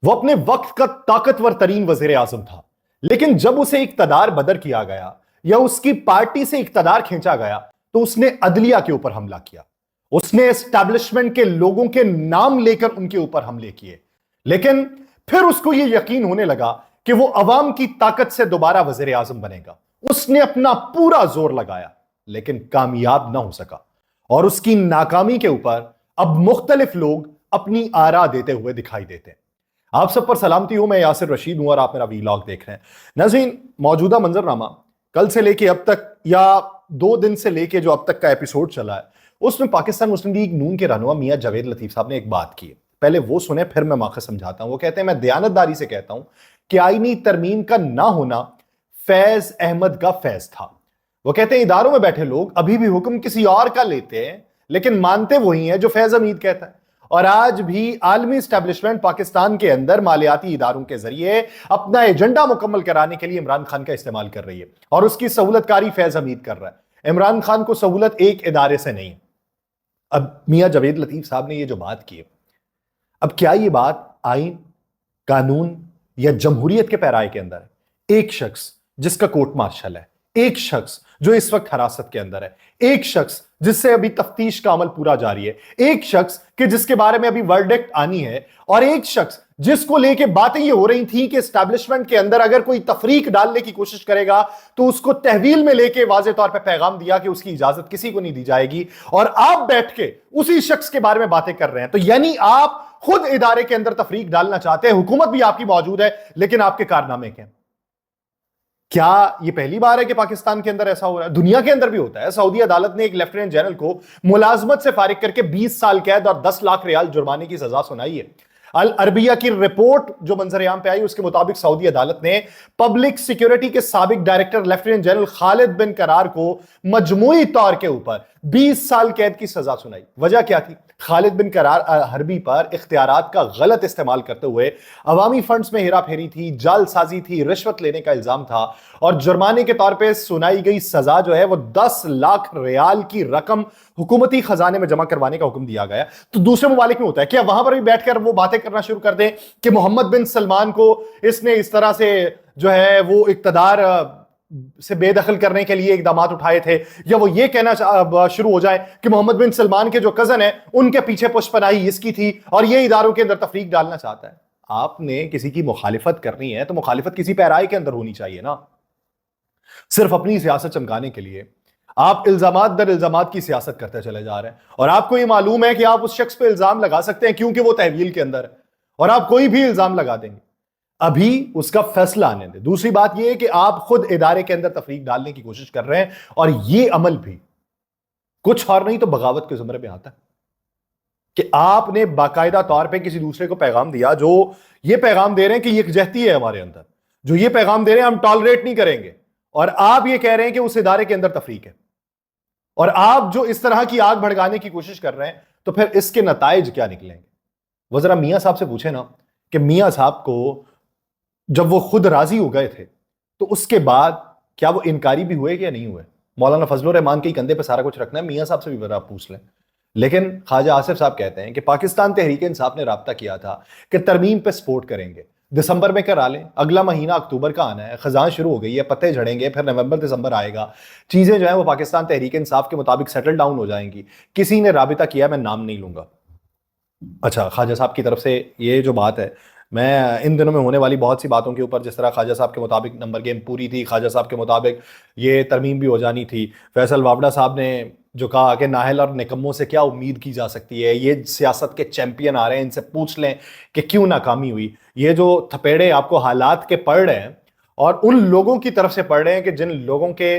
وہ اپنے وقت کا طاقتور ترین وزیر اعظم تھا، لیکن جب اسے اقتدار بدر کیا گیا یا اس کی پارٹی سے اقتدار کھینچا گیا تو اس نے عدلیہ کے اوپر حملہ کیا۔ اس نے اسٹیبلشمنٹ کے لوگوں کے نام لے کر ان کے اوپر حملے کیے، لیکن پھر اس کو یہ یقین ہونے لگا کہ وہ عوام کی طاقت سے دوبارہ وزیر اعظم بنے گا۔ اس نے اپنا پورا زور لگایا لیکن کامیاب نہ ہو سکا، اور اس کی ناکامی کے اوپر اب مختلف لوگ اپنی آرا دیتے ہوئے دکھائی دیتے ہیں۔ آپ سب پر سلامتی ہوں، میں یاسر رشید ہوں اور آپ میرا ویلاگ دیکھ رہے ہیں۔ ناظرین، موجودہ منظرنامہ کل سے لے کے اب تک یا 2 دن سے لے کے جو اب تک کا ایپیسوڈ چلا ہے، اس میں پاکستان مسلم لیگ نون کے رہنما میاں جاوید لطیف صاحب نے ایک بات کی ہے۔ پہلے وہ سنیں پھر میں ماخذ سمجھاتا ہوں۔ وہ کہتے ہیں، میں دیانتداری سے کہتا ہوں کہ آئینی ترمیم کا نہ ہونا فیض احمد کا فیض تھا۔ وہ کہتے ہیں اداروں میں بیٹھے لوگ ابھی بھی حکم کسی اور کا لیتے ہیں لیکن مانتے وہی ہیں جو فیض حمید کہتا ہے، اور آج بھی عالمی اسٹیبلشمنٹ پاکستان کے اندر مالیاتی اداروں کے ذریعے اپنا ایجنڈا مکمل کرانے کے لیے عمران خان کا استعمال کر رہی ہے، اور اس کی سہولت کاری فیض حمید کر رہا ہے۔ عمران خان کو سہولت ایک ادارے سے نہیں۔ اب میاں جاوید لطیف صاحب نے یہ جو بات کی ہے، اب کیا یہ بات آئین، قانون یا جمہوریت کے پیرائے کے اندر ہے؟ ایک شخص جس کا کورٹ مارشل ہے، ایک شخص جو اس وقت حراست کے اندر ہے، ایک شخص جس سے ابھی تفتیش کا عمل پورا جاری ہے، ایک شخص کہ جس کے بارے میں ابھی ورڈکٹ آنی ہے، اور ایک شخص جس کو لے کے باتیں یہ ہو رہی تھیں کہ اسٹیبلشمنٹ کے اندر اگر کوئی تفریق ڈالنے کی کوشش کرے گا تو اس کو تحویل میں لے کے واضح طور پہ پیغام دیا کہ اس کی اجازت کسی کو نہیں دی جائے گی، اور آپ بیٹھ کے اسی شخص کے بارے میں باتیں کر رہے ہیں۔ تو یعنی آپ خود ادارے کے اندر تفریق ڈالنا چاہتے ہیں، حکومت بھی آپ کی موجود ہے لیکن آپ کے کارنامے کیا ہیں؟ کیا یہ پہلی بار ہے کہ پاکستان کے اندر ایسا ہو رہا ہے؟ دنیا کے اندر بھی ہوتا ہے۔ سعودی عدالت نے ایک لیفٹیننٹ جنرل کو ملازمت سے فارغ کر کے 20 سال قید اور 10 لاکھ ریال جرمانے کی سزا سنائی ہے۔ العربیہ کی رپورٹ جو منظر عام پہ آئی اس کے مطابق سعودی عدالت نے پبلک سیکیورٹی کے سابق ڈائریکٹر لیفٹیننٹ جنرل خالد بن قرار کو مجموعی طور کے اوپر 20 سال قید کی سزا سنائی۔ وجہ کیا تھی؟ خالد بن قرار حربی پر اختیارات کا غلط استعمال کرتے ہوئے عوامی فنڈز میں ہیرا پھیری تھی، جال سازی تھی، رشوت لینے کا الزام تھا، اور جرمانے کے طور پہ سنائی گئی سزا جو ہے وہ 10 لاکھ ریال کی رقم حکومتی خزانے میں جمع کروانے کا حکم دیا گیا۔ تو دوسرے ممالک میں ہوتا ہے کیا وہاں پر بھی بیٹھ کر وہ باتیں کرنا شروع کر دیں کہ محمد بن سلمان کو اس نے اس طرح سے جو ہے وہ اقتدار سے بے دخل کرنے کے لیے اقدامات اٹھائے تھے، یا وہ یہ کہنا شروع ہو جائے کہ محمد بن سلمان کے جو کزن ہیں ان کے پیچھے پشت پناہی اس کی تھی اور یہ اداروں کے اندر تفریق ڈالنا چاہتا ہے۔ آپ نے کسی کی مخالفت کرنی ہے تو مخالفت کسی پیرائے کے اندر ہونی چاہیے نا۔ صرف اپنی سیاست چمکانے کے لیے آپ الزامات در الزامات کی سیاست کرتے چلے جا رہے ہیں، اور آپ کو یہ معلوم ہے کہ آپ اس شخص پہ الزام لگا سکتے ہیں کیونکہ وہ تحویل کے اندر ہے، اور آپ کوئی بھی الزام لگا دیں گے، ابھی اس کا فیصلہ آنے دیں۔ دوسری بات یہ ہے کہ آپ خود ادارے کے اندر تفریق ڈالنے کی کوشش کر رہے ہیں، اور یہ عمل بھی کچھ اور نہیں تو بغاوت کے زمرے میں آتا ہے کہ آپ نے باقاعدہ طور پہ کسی دوسرے کو پیغام دیا جو یہ پیغام دے رہے ہیں کہ یکجہتی ہے ہمارے اندر، جو یہ پیغام دے رہے ہیں ہم ٹالریٹ نہیں کریں گے، اور آپ یہ کہہ رہے ہیں کہ اس ادارے کے اندر تفریق ہے، اور آپ جو اس طرح کی آگ بھڑکانے کی کوشش کر رہے ہیں، تو پھر اس کے نتائج کیا نکلیں گے؟ وہ ذرا میاں صاحب سے پوچھیں نا کہ میاں صاحب کو جب وہ خود راضی ہو گئے تھے تو اس کے بعد کیا وہ انکاری بھی ہوئے کہ یا نہیں ہوئے؟ مولانا فضل الرحمان کے کندھے پہ سارا کچھ رکھنا ہے، میاں صاحب سے بھی ذرا پوچھ لیں۔ لیکن خواجہ آصف صاحب کہتے ہیں کہ پاکستان تحریک انصاف نے رابطہ کیا تھا کہ ترمیم پہ سپورٹ کریں گے، دسمبر میں کرا لیں، اگلا مہینہ اکتوبر کا آنا ہے، خزاں شروع ہو گئی ہے، پتے جھڑیں گے، پھر نومبر دسمبر آئے گا، چیزیں جو ہیں وہ پاکستان تحریک انصاف کے مطابق سیٹل ڈاؤن ہو جائیں گی۔ کسی نے رابطہ کیا، میں نام نہیں لوں گا۔ اچھا، خواجہ صاحب کی طرف سے یہ جو بات ہے، میں ان دنوں میں ہونے والی بہت سی باتوں کے اوپر، جس طرح خواجہ صاحب کے مطابق نمبر گیم پوری تھی، خواجہ صاحب کے مطابق یہ ترمیم بھی ہو جانی تھی، فیصل واوڈا صاحب نے جو کہا کہ نااہل اور نکموں سے کیا امید کی جا سکتی ہے، یہ سیاست کے چیمپئن آ رہے ہیں، ان سے پوچھ لیں کہ کیوں ناکامی ہوئی۔ یہ جو تھپیڑے آپ کو حالات کے پڑ رہے ہیں، اور ان لوگوں کی طرف سے پڑھ رہے ہیں کہ جن لوگوں کے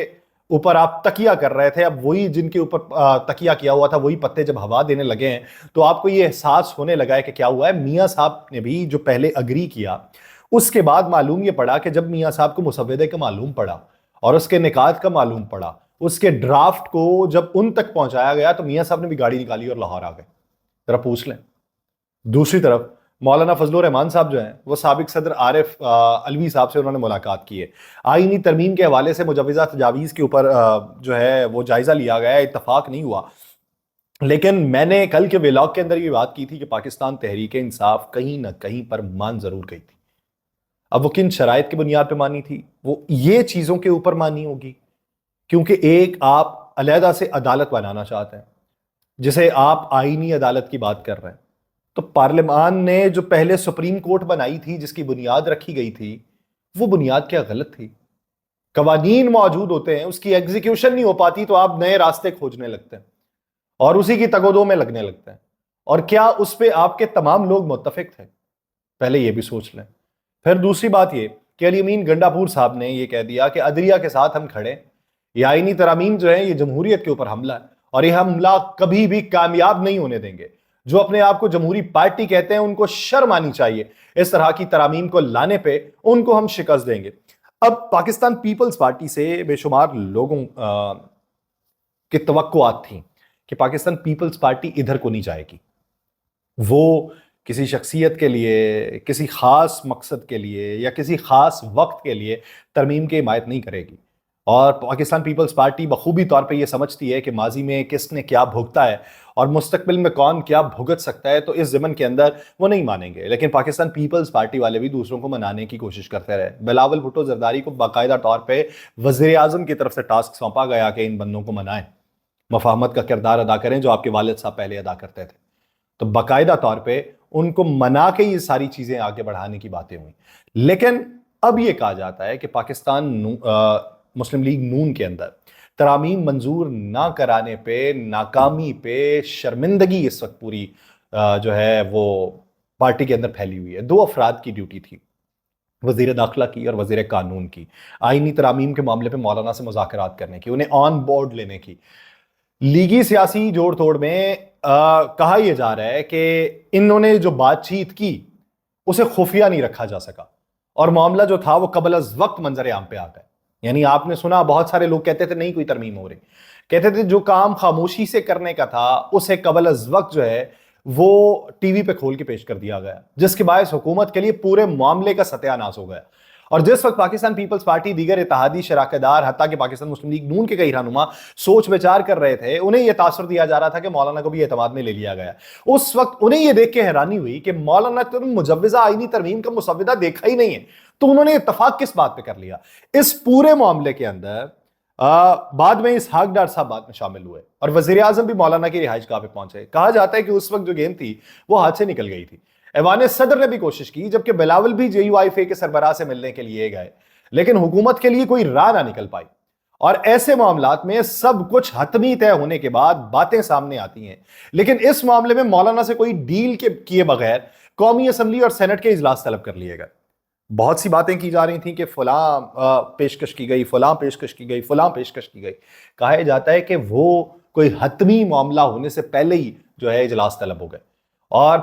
اوپر آپ تکیہ کر رہے تھے، اب وہی جن کے اوپر تکیہ کیا ہوا تھا وہی پتے جب ہوا دینے لگے ہیں، تو آپ کو یہ احساس ہونے لگا ہے کہ کیا ہوا ہے۔ میاں صاحب نے بھی جو پہلے اگری کیا، اس کے بعد معلوم یہ پڑا کہ جب میاں صاحب کو مسودے کا معلوم پڑا اور اس کے نکات کا معلوم پڑا، اس کے ڈرافٹ کو جب ان تک پہنچایا گیا تو میاں صاحب نے بھی گاڑی نکالی اور لاہور آ گئے۔ ذرا پوچھ لیں۔ دوسری طرف مولانا فضل الرحمان صاحب جو ہیں وہ سابق صدر عارف علوی صاحب سے انہوں نے ملاقات کی ہے، آئینی ترمیم کے حوالے سے مجوزہ تجاویز کے اوپر جو ہے وہ جائزہ لیا گیا ہے، اتفاق نہیں ہوا۔ لیکن میں نے کل کے ولاگ کے اندر یہ بات کی تھی کہ پاکستان تحریک انصاف کہیں نہ کہیں پر مان ضرور گئی تھی. اب وہ کن شرائط کی بنیاد پہ مانی تھی؟ وہ یہ چیزوں کے اوپر مانی ہوگی کیونکہ ایک آپ علیحدہ سے عدالت بنانا چاہتے ہیں جسے آپ آئینی عدالت کی بات کر رہے ہیں. تو پارلیمان نے جو پہلے سپریم کورٹ بنائی تھی جس کی بنیاد رکھی گئی تھی وہ بنیاد کیا غلط تھی؟ قوانین موجود ہوتے ہیں، اس کی ایگزیکیوشن نہیں ہو پاتی تو آپ نئے راستے کھوجنے لگتے ہیں اور اسی کی تگودوں میں لگنے لگتے ہیں. اور کیا اس پہ آپ کے تمام لوگ متفق تھے؟ پہلے یہ بھی سوچ لیں. پھر دوسری بات یہ کہ علی امین گنڈا پور صاحب نے یہ کہہ دیا کہ عدلیہ کے ساتھ ہم کھڑے، یہ آئینی ترامیم جو ہے یہ جمہوریت کے اوپر حملہ ہے اور یہ حملہ کبھی بھی کامیاب نہیں ہونے دیں گے. جو اپنے آپ کو جمہوری پارٹی کہتے ہیں ان کو شرم آنی چاہیے، اس طرح کی ترامیم کو لانے پہ ان کو ہم شکست دیں گے. اب پاکستان پیپلز پارٹی سے بے شمار لوگوں کی توقعات تھیں کہ پاکستان پیپلز پارٹی ادھر کو نہیں جائے گی، وہ کسی شخصیت کے لیے، کسی خاص مقصد کے لیے یا کسی خاص وقت کے لیے ترمیم کی حمایت نہیں کرے گی. اور پاکستان پیپلز پارٹی بخوبی طور پہ یہ سمجھتی ہے کہ ماضی میں کس نے کیا بھگتا ہے اور مستقبل میں کون کیا بھگت سکتا ہے، تو اس ضمن کے اندر وہ نہیں مانیں گے. لیکن پاکستان پیپلز پارٹی والے بھی دوسروں کو منانے کی کوشش کرتے رہے. بلاول بھٹو زرداری کو باقاعدہ طور پہ وزیر اعظم کی طرف سے ٹاسک سونپا گیا کہ ان بندوں کو منائیں، مفاہمت کا کردار ادا کریں جو آپ کے والد صاحب پہلے ادا کرتے تھے. تو باقاعدہ طور پہ ان کو منا کے یہ ساری چیزیں آگے بڑھانے کی باتیں ہوئی. لیکن اب یہ کہا جاتا ہے کہ پاکستان مسلم لیگ نون کے اندر ترامیم منظور نہ کرانے پہ، ناکامی پہ شرمندگی اس وقت پوری جو ہے وہ پارٹی کے اندر پھیلی ہوئی ہے. دو افراد کی ڈیوٹی تھی، وزیر داخلہ کی اور وزیر قانون کی، آئینی ترامیم کے معاملے پہ مولانا سے مذاکرات کرنے کی، انہیں آن بورڈ لینے کی. لیگی سیاسی جوڑ توڑ میں کہا یہ جا رہا ہے کہ انہوں نے جو بات چیت کی اسے خفیہ نہیں رکھا جا سکا اور معاملہ جو تھا وہ قبل از وقت منظر عام پہ آ گئے. یعنی آپ نے سنا بہت سارے لوگ کہتے تھے نہیں کوئی ترمیم ہو رہی، کہتے تھے جو کام خاموشی سے کرنے کا تھا اسے قبل از وقت جو ہے وہ ٹی وی پہ کھول کے پیش کر دیا گیا، جس کے باعث حکومت کے لیے پورے معاملے کا ستیہ ناش ہو گیا. اور جس وقت پاکستان پیپلز پارٹی، دیگر اتحادی شراکت دار، حتیٰ کہ پاکستان مسلم لیگ نون کے کئی رہنما سوچ وچار کر رہے تھے، انہیں یہ تاثر دیا جا رہا تھا کہ مولانا کو بھی اعتماد میں لے لیا گیا. اس وقت انہیں یہ دیکھ کے حیرانی ہوئی کہ مولانا تو مجوزہ آئینی ترمیم کا مسودہ دیکھا ہی نہیں ہے، تو انہوں نے اتفاق کس بات پہ کر لیا؟ اس پورے معاملے کے اندر بعد میں اسحاق ڈار صاحب بعد میں شامل ہوئے اور وزیر اعظم بھی مولانا کی رہائش گاہ پہ پہنچے. کہا جاتا ہے کہ اس وقت جو گیم تھی وہ ہاتھ سے نکل گئی تھی. ایوان صدر نے بھی کوشش کی، جبکہ بلاول بھی جے یو آئی فے کے سربراہ سے ملنے کے لیے گئے، لیکن حکومت کے لیے کوئی راہ نہ نکل پائی. اور ایسے معاملات میں سب کچھ حتمی طے ہونے کے بعد باتیں سامنے آتی ہیں. لیکن اس معاملے میں مولانا سے کوئی ڈیل کیے بغیر قومی اسمبلی اور سینٹ کے اجلاس طلب کر لیے گئے. بہت سی باتیں کی جا رہی تھیں کہ فلاں پیشکش کی گئی، فلاں پیشکش کی گئی، فلاں پیشکش کی گئی. کہا جاتا ہے کہ وہ کوئی حتمی معاملہ ہونے سے پہلے ہی جو ہے اجلاس طلب ہو گئے. اور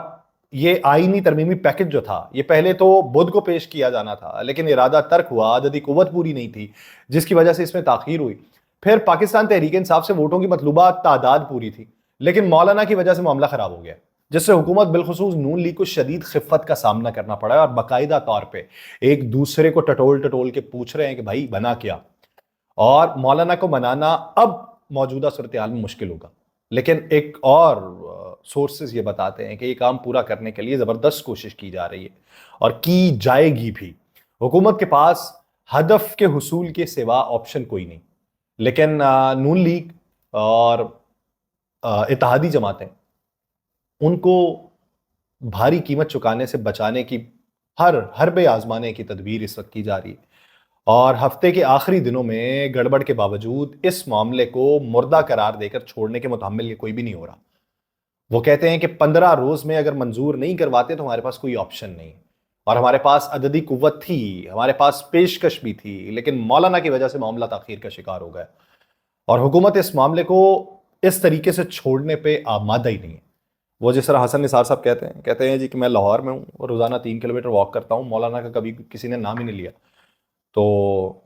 یہ آئینی ترمیمی پیکج جو تھا یہ پہلے تو بدھ کو پیش کیا جانا تھا، لیکن ارادہ ترک ہوا، عددی قوت پوری نہیں تھی جس کی وجہ سے اس میں تاخیر ہوئی. پھر پاکستان تحریک انصاف سے ووٹوں کی مطلوبہ تعداد پوری تھی، لیکن مولانا کی وجہ سے معاملہ خراب ہو گیا، جس سے حکومت بالخصوص نون لیگ کو شدید خفت کا سامنا کرنا پڑا ہے اور باقاعدہ طور پہ ایک دوسرے کو ٹٹول کے پوچھ رہے ہیں کہ بھائی بنا کیا. اور مولانا کو منانا اب موجودہ صورتحال میں مشکل ہوگا. لیکن ایک اور سورسز یہ بتاتے ہیں کہ یہ کام پورا کرنے کے لیے زبردست کوشش کی جا رہی ہے اور کی جائے گی بھی. حکومت کے پاس ہدف کے حصول کے سوا آپشن کوئی نہیں، لیکن نون لیگ اور اتحادی جماعتیں ان کو بھاری قیمت چکانے سے بچانے کی ہر حربے آزمانے کی تدبیر اس وقت کی جا رہی ہے. اور ہفتے کے آخری دنوں میں گڑبڑ کے باوجود اس معاملے کو مردہ قرار دے کر چھوڑنے کے متحمل یہ کوئی بھی نہیں ہو رہا. وہ کہتے ہیں کہ 15 روز میں اگر منظور نہیں کرواتے تو ہمارے پاس کوئی آپشن نہیں، اور ہمارے پاس عددی قوت تھی، ہمارے پاس پیشکش بھی تھی، لیکن مولانا کی وجہ سے معاملہ تاخیر کا شکار ہو گیا اور حکومت اس معاملے کو اس طریقے سے چھوڑنے پہ آمادہ ہی نہیں ہے. وہ جس طرح حسن نثار صاحب کہتے ہیں جی کہ میں لاہور میں ہوں اور روزانہ 3 کلومیٹر واک کرتا ہوں، مولانا کا کبھی کسی نے نام ہی نہیں لیا. تو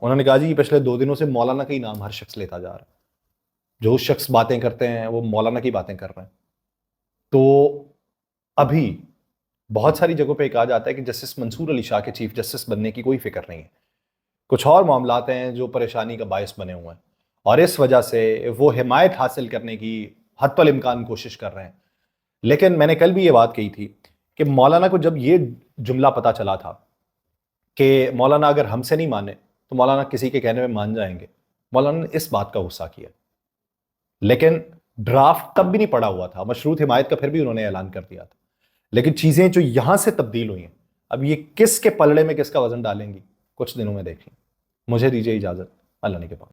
انہوں نے کہا جی پچھلے 2 دنوں سے مولانا کا ہی نام ہر شخص لیتا جا رہا ہے، جو شخص باتیں کرتے ہیں وہ مولانا کی باتیں کر رہے ہیں. تو ابھی بہت ساری جگہوں پہ کہا جاتا ہے کہ جسٹس منصور علی شاہ کے چیف جسٹس بننے کی کوئی فکر نہیں ہے. کچھ اور معاملات ہیں جو پریشانی کا باعث بنے ہوئے ہیں اور اس وجہ سے وہ حمایت حاصل کرنے کی حد الامکان کوشش کر رہے ہیں. لیکن میں نے کل بھی یہ بات کہی تھی کہ مولانا کو جب یہ جملہ پتا چلا تھا کہ مولانا اگر ہم سے نہیں مانے تو مولانا کسی کے کہنے میں مان جائیں گے, مولانا نے اس بات کا غصہ کیا. لیکن ڈرافٹ تب بھی نہیں پڑا ہوا تھا, مشروط حمایت کا پھر بھی انہوں نے اعلان کر دیا تھا. لیکن چیزیں جو یہاں سے تبدیل ہوئی ہیں, اب یہ کس کے پلڑے میں کس کا وزن ڈالیں گی, کچھ دنوں میں دیکھ لیں. مجھے دیجیے اجازت, اللہ نے کے پاس.